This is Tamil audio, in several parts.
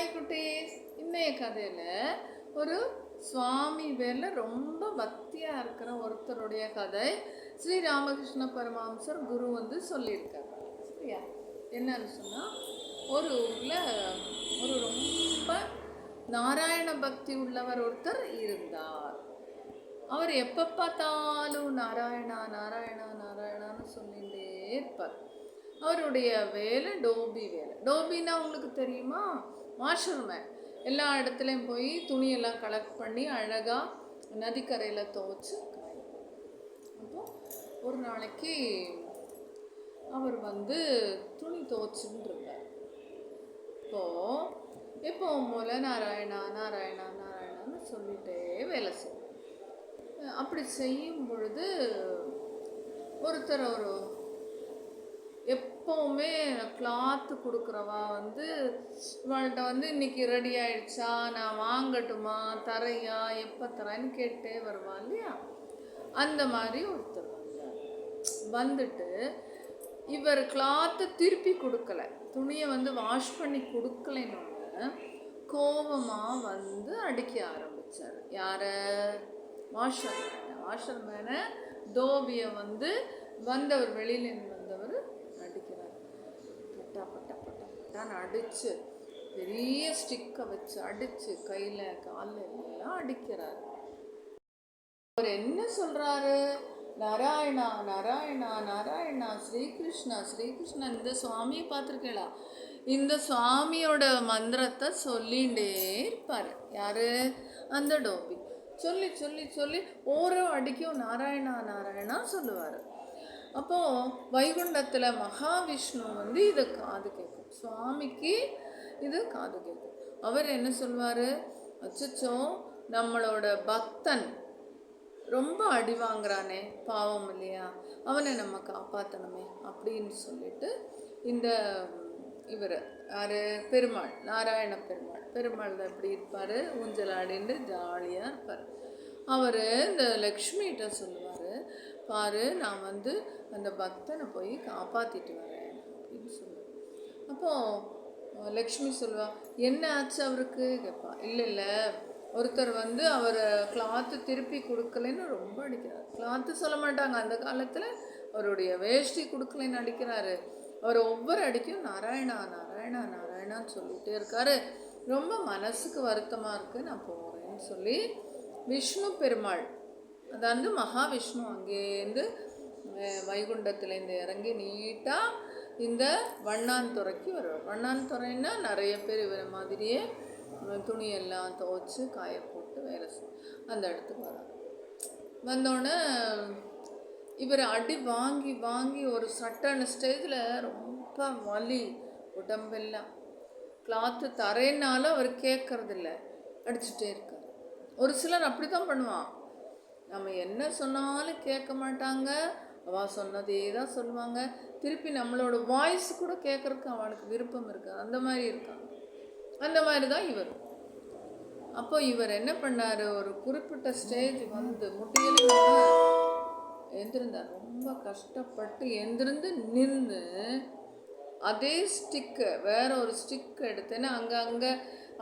ஹாய் குட்டீஸ். இன்றைய கதையில் ஒரு சுவாமி பேரில் ரொம்ப பக்தியாக இருக்கிற ஒருத்தருடைய கதை ஸ்ரீ ராமகிருஷ்ண பரமஹம்சர் குரு சொல்லியிருக்காரு. சரியா? என்னன்னு சொன்னால், ஒரு ஊரில் ஒரு ரொம்ப நாராயண பக்தி உள்ளவர் ஒருத்தர் இருந்தார். அவர் எப்போ பார்த்தாலும் நாராயணா நாராயணா நாராயணான்னு சொல்லிகிட்டே இருப்பார். அவருடைய வேலை டோபி வேலை. டோபின்னா உங்களுக்கு தெரியுமா? வாஷர்மேன். எல்லா இடத்துலையும் போய் துணியெல்லாம் கலெக்ட் பண்ணி அழகாக நதிக்கரையில் துவைச்சி காயும். அப்போது ஒரு நாளைக்கு அவர் துணி துவைச்சுன்னு இருந்தார். எப்போவும் போல் நாராயணா நாராயணா நாராயணான்னு சொல்லிகிட்டே வேலை செய்யும். அப்படி செய்யும் பொழுது ஒருத்தர் எப்போவுமே கிளாத்து கொடுக்குறவா இவள்கிட்ட இன்னைக்கு ரெடி ஆயிடுச்சா, நான் வாங்கட்டுமா, தரையா, எப்போ தரேன்னு கேட்டே வருவா இல்லையா? அந்த மாதிரி ஒருத்தர் வந்துட்டு இவர் கிளாத்தை திருப்பி கொடுக்கல, துணியை வாஷ் பண்ணி கொடுக்கலன்னு கோபமாக அடிக்க ஆரம்பித்தார். யாரை? வாஷர்மேனை தோபியை வந்தவர், வெளியிலேருந்து வந்தவர் அடிக்கிறார். பட்டா பட்டா பட்டா பட்டான்னு அடித்து, பெரிய ஸ்டிக்கை வச்சு அடித்து கையில் காலில் எல்லாம் அடிக்கிறார். அவர் என்ன சொல்கிறாரு? நாராயணா நாராயணா நாராயணா, ஸ்ரீகிருஷ்ணா ஸ்ரீகிருஷ்ணா. இந்த சுவாமியை பார்த்துருக்கீங்களா? இந்த சுவாமியோட மந்திரத்தை சொல்லிகிட்டே இருப்பார். யார்? அந்த டோபி. சொல்லி சொல்லி சொல்லி ஓரோ அடிக்கும் நாராயணா நாராயணா சொல்லுவார். அப்போது வைகுண்டத்தில் மகாவிஷ்ணு இதை காது கேட்கும், சுவாமிக்கு இது காது கேட்கும். அவர் என்ன சொல்வார்? அச்சச்சோ, நம்மளோட பக்தன் ரொம்ப அடி வாங்குறானே, பாவம் இல்லையா, அவனை நம்ம காப்பாற்றணுமே அப்படின்னு சொல்லிட்டு இவர் யார்? பெருமாள், நாராயண பெருமாள் தான் எப்படி இருப்பார்? ஊஞ்சல் ஆடின்னு ஜாலியாக இருப்பார். அவர் இந்த லக்ஷ்மிகிட்ட சொல்லுவார், பாரு, நான் அந்த பக்தனை போய் காப்பாற்றிட்டு வரேன் அப்படின்னு சொல்லுவார். அப்போது லக்ஷ்மி சொல்லுவா, என்ன ஆச்சு அவருக்கு கேட்பா. இல்லை ஒருத்தர் அவர் கிளாத்து திருப்பி கொடுக்கலன்னு ரொம்ப அடிக்கிறார். கிளாத்து சொல்ல மாட்டாங்க அந்த காலத்தில், அவருடைய வேஷ்டி கொடுக்கலன்னு அடிக்கிறாரு. அவர் ஒவ்வொரு அடிக்கும் நாராயணா நாராயணா நாராயணான்னு சொல்லிகிட்டே இருக்காரு. ரொம்ப மனசுக்கு வருத்தமாக இருக்குது, நான் போகிறேன்னு சொல்லி விஷ்ணு பெருமாள், அதாவது மகாவிஷ்ணு, அங்கேருந்து வைகுண்டத்துலேருந்து இறங்கி நீட்டாக இந்த வண்ணான்துறைக்கு வருவார். வண்ணான்துறைன்னா நிறைய பேர் இவரை மாதிரியே துணியெல்லாம் துவைச்சி காய போட்டு வேலை செய்யும். அந்த இடத்துக்கு வரார். வந்தோடனே இவர் அடி வாங்கி வாங்கி ஒரு சட்டான ஸ்டேஜில் ரொம்ப வலி, உடம்பெல்லாம். கிளாத்து தரேன்னாலும் அவர் கேட்கறதில்ல, அடிச்சுட்டே இருக்கார். ஒரு சிலர் அப்படி தான் பண்ணுவான், நம்ம என்ன சொன்னாலும் கேட்க மாட்டாங்க, அவள் சொன்னதே தான் சொல்லுவாங்க. திருப்பி நம்மளோட வாய்ஸ் கூட கேட்குறதுக்கு அவனுக்கு விருப்பம் இருக்காது, அந்த மாதிரி இருக்காங்க. அந்த மாதிரி தான் இவர். அப்போ இவர் என்ன பண்ணார்? ஒரு குறிப்பிட்ட ஸ்டேஜ் முட்டியில் எந்திருந்தார். ரொம்ப கஷ்டப்பட்டு எந்திருந்து நின்று அதே ஸ்டிக்கு, வேற ஒரு ஸ்டிக்கு எடுத்தேன்னா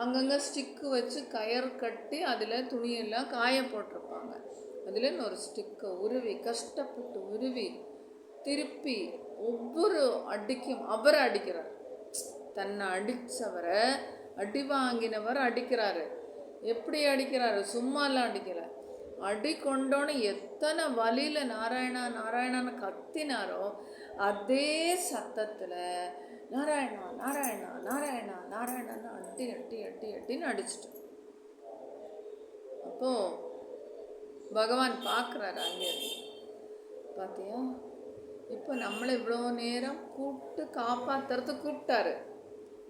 அங்கங்கே ஸ்டிக்கு வச்சு கயர் கட்டி அதில் துணியெல்லாம் காய போட்டிருப்பாங்க. அதில் ஒரு ஸ்டிக்கை கஷ்டப்பட்டு உருவி திருப்பி ஒவ்வொரு அடிக்கும் அவரை அடிக்கிறார். தன்னை அடித்தவரை, அடி வாங்கினவர் அடிக்கிறாரு. எப்படி அடிக்கிறாரு? சும்மாலாம் அடிக்கிறார். அடி கொண்டோன்னு எத்தனை வழியில் நாராயணா நாராயணான்னு கத்தினாரோ அதே சத்தத்தில் நாராயணா நாராயணா நாராயணா நாராயணான்னு அட்டி அட்டி அட்டி அட்டின்னு அடிச்சிட்டு. அப்போது பகவான் பார்க்குறாரு அங்கேருந்து. பார்த்தியா, இப்போ நம்மளை இவ்வளோ நேரம் கூப்பிட்டு காப்பாற்றுறதுக்கு கூப்பிட்டாரு.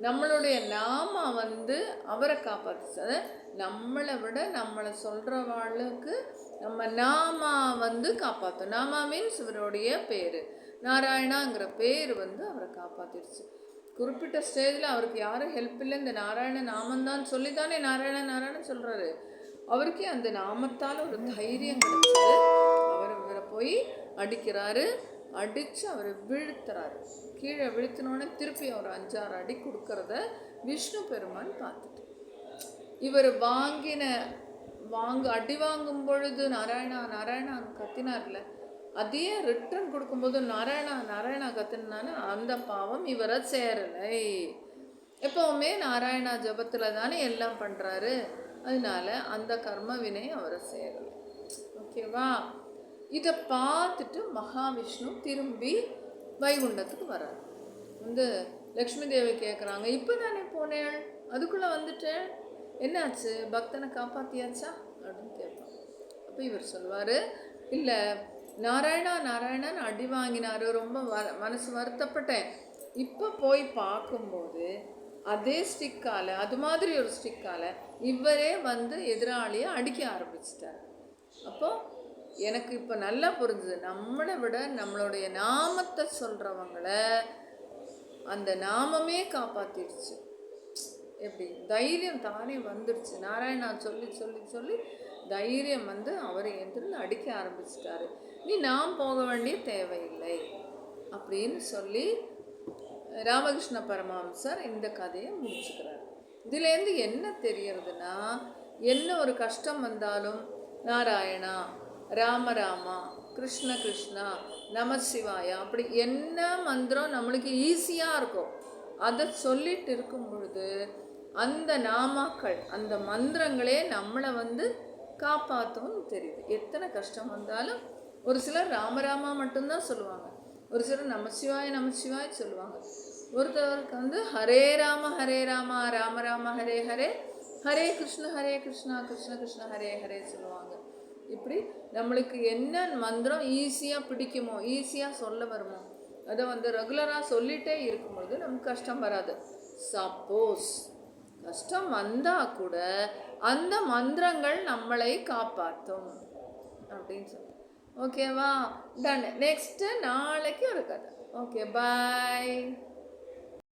நம்மளுடைய நாம அவரை காப்பாற்று. நம்மளை விட நம்மளை சொல்கிறவாளுக்கு நம்ம நாமா காப்பாற்றும். நாமா மீன்ஸ் இவருடைய பேர், நாராயணாங்கிற பேர் அவரை காப்பாற்றிடுச்சு. குறிப்பிட்ட ஸ்டேஜில் அவருக்கு யாரும் ஹெல்ப் இல்லை, இந்த நாராயண நாமந்தான் சொல்லி தானே நாராயண நாராயணன் சொல்கிறாரு. அவருக்கே அந்த நாமத்தால் ஒரு தைரியம் கிடைச்சது. அவர் இவரை போய் அடிக்கிறாரு. அடித்து அவரை வீழ்த்துறாரு. கீழே வீழ்த்தினோடனே திருப்பி ஒரு 5-6 அடி கொடுக்கறத விஷ்ணு பெருமான் பார்த்துட்டு இவர் அடி வாங்கும் பொழுது நாராயணா நாராயணான்னு கத்தினார்ல, அதையே ரிட்டர்ன் கொடுக்கும்போது நாராயணா நாராயணா கத்தினான்னு அந்த பாவம் இவரை சேரலை. எப்பவுமே நாராயணா ஜபத்தில் தானே எல்லாம் பண்ணுறாரு, அதனால அந்த கர்ம வினை அவரை சேரலை. ஓகேவா? இதை பார்த்துட்டு மகாவிஷ்ணு திரும்பி வைகுண்டத்துக்கு வர்றாரு. லக்ஷ்மி தேவி கேட்குறாங்க, இப்போ தானே போனேன், அதுக்குள்ளே வந்துட்டேன், என்னாச்சு, பக்தனை காப்பாற்றியாச்சா அப்படின்னு கேட்பாங்க. அப்போ இவர் சொல்வார், இல்லை நாராயணா நாராயணன் அடி வாங்கினார், ரொம்ப மனசு வருத்தப்பட்டேன். இப்போ போய் பார்க்கும்போது அதே ஸ்டிக்கால், அது மாதிரி ஒரு ஸ்டிக்கால் இவரே எதிராளியை அடிக்க ஆரம்பிச்சிட்டார். அப்போது எனக்கு இப்போ நல்லா புரிஞ்சுது, நம்மளை விட நம்மளுடைய நாமத்தை சொல்கிறவங்கள அந்த நாமமே காப்பாற்றிடுச்சு. எப்படி தைரியம் தானே வந்துடுச்சு. நாராயணா சொல்லி சொல்லி சொல்லி தைரியம் அவரை எந்திருந்து அடிக்க ஆரம்பிச்சிட்டாரு. நீ நாம் போக வேண்டிய தேவையில்லை அப்படின்னு சொல்லி ராமகிருஷ்ண பரமஹம்சர் இந்த கதையை முடிச்சுக்கிறார். இதுலேருந்து என்ன தெரியறதுன்னா, என்ன ஒரு கஷ்டம் வந்தாலும் நாராயணா, ராம ராமா, கிருஷ்ண கிருஷ்ணா, நம சிவாயா, அப்படி என்ன மந்திரம் நம்மளுக்கு ஈஸியாக இருக்கும் அதை சொல்லிட்டு இருக்கும் பொழுது அந்த நாமாக்கள், அந்த மந்திரங்களே நம்மளை காப்பாற்றவும் தெரியுது. எத்தனை கஷ்டம் வந்தாலும் ஒரு சிலர் ராமராமா மட்டும்தான் சொல்லுவாங்க, ஒரு சிலர் நமசிவாய சொல்லுவாங்க, ஒருத்தவருக்கு ஹரே ராம ராம ராம ஹரே ஹரே, ஹரே கிருஷ்ணா கிருஷ்ண கிருஷ்ண ஹரே ஹரே சொல்லுவாங்க. இப்படி நம்மளுக்கு என்ன மந்திரம் ஈஸியாக பிடிக்குமோ, ஈஸியாக சொல்ல வருமோ அதை ரெகுலராக சொல்லிகிட்டே இருக்கும்பொழுது நமக்கு கஷ்டம் வராது. சப்போஸ் கஷ்டம் வந்தால் கூட அந்த மந்திரங்கள் நம்மளை காப்பாற்றும் அப்படின்னு சொல்லி. ஓகேவா? டன். நெக்ஸ்ட்டு நாளைக்கு ஒரு கதை. ஓகே, பாய்.